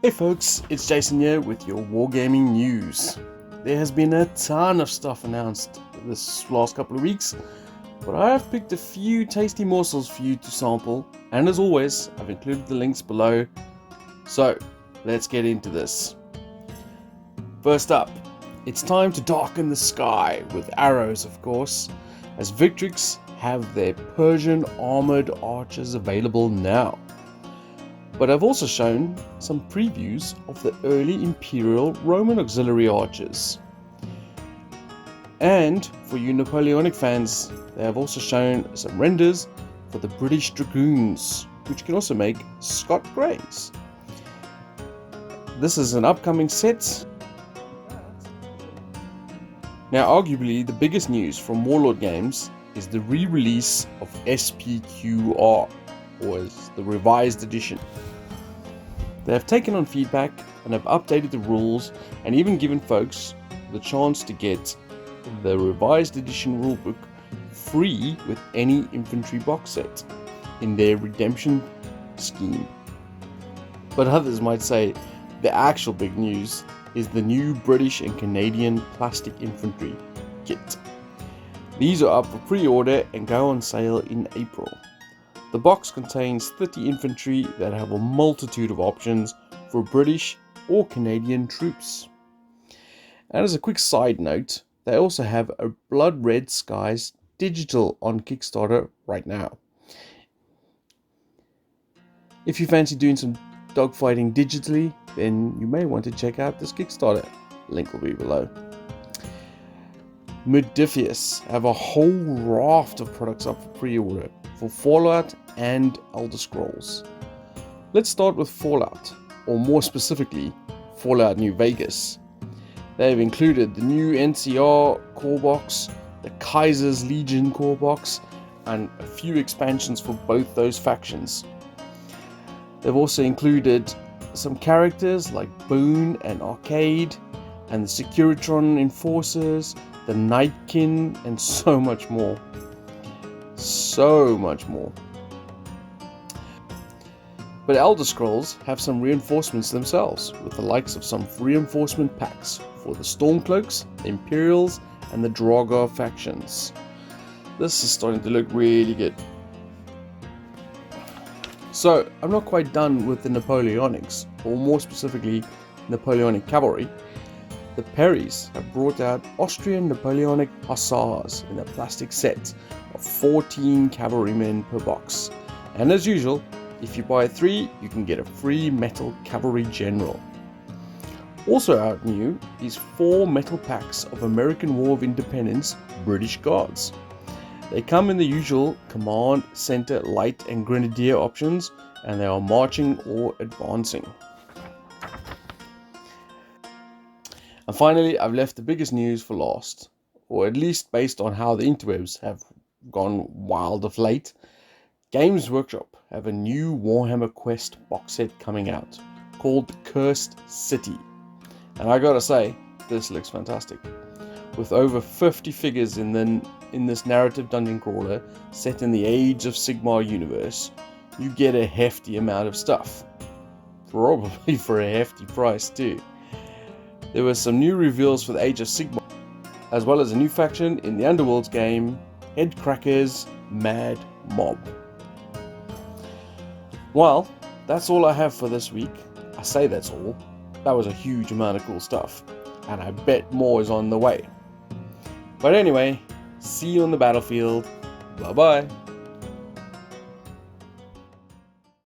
Hey folks, it's Jason here with your Wargaming news. There has been a ton of stuff announced this last couple of weeks, but I have picked a few tasty morsels for you to sample, and as always, I've included the links below. So, let's get into this. First up, it's time to darken the sky with arrows, of course, as Victrix have their Persian armored archers available now. But I've also shown some previews of the early Imperial Roman auxiliary archers. And for you Napoleonic fans, they have also shown some renders for the British Dragoons, which can also make Scott Greys. This is an upcoming set. Now arguably the biggest news from Warlord Games is the re-release of SPQR, or as the revised edition. They have taken on feedback and have updated the rules and even given folks the chance to get the revised edition rulebook free with any infantry box set in their redemption scheme. But others might say the actual big news is the new British and Canadian plastic infantry kit. These are up for pre-order and go on sale in April. The box contains 30 infantry that have a multitude of options for British or Canadian troops. And as a quick side note, they also have a Blood Red Skies digital on Kickstarter right now. If you fancy doing some dogfighting digitally, then you may want to check out this Kickstarter. Link will be below. Modiphius have a whole raft of products up for pre-order for Fallout and Elder Scrolls. Let's start with Fallout, or more specifically, Fallout New Vegas. They have included the new NCR core box, the Kaiser's Legion core box, and a few expansions for both those factions. They've also included some characters like Boone and Arcade, and the Securitron Enforcers, the Nightkin, and so much more. So much more. But Elder Scrolls have some reinforcements themselves, with the likes of some reinforcement packs for the Stormcloaks, the Imperials, and the Draugr factions. This is starting to look really good. So, I'm not quite done with the Napoleonics, or more specifically, Napoleonic cavalry. The Perrys have brought out Austrian Napoleonic Hussars in a plastic set of 14 cavalrymen per box. And as usual, if you buy 3, you can get a free metal cavalry general. Also out new is 4 metal packs of American War of Independence British Guards. They come in the usual command, center, light and grenadier options, and they are marching or advancing. And finally, I've left the biggest news for last, or at least based on how the interwebs have gone wild of late. Games Workshop have a new Warhammer Quest box set coming out called Cursed City. And I gotta say, this looks fantastic. With over 50 figures in this narrative dungeon crawler set in the Age of Sigmar universe, you get a hefty amount of stuff. Probably for a hefty price too. There were some new reveals for the Age of Sigmar, as well as a new faction in the Underworlds game, Headcracker's Mad Mob. Well, that's all I have for this week. I say that's all. That was a huge amount of cool stuff, and I bet more is on the way. But anyway, see you on the battlefield. Bye bye.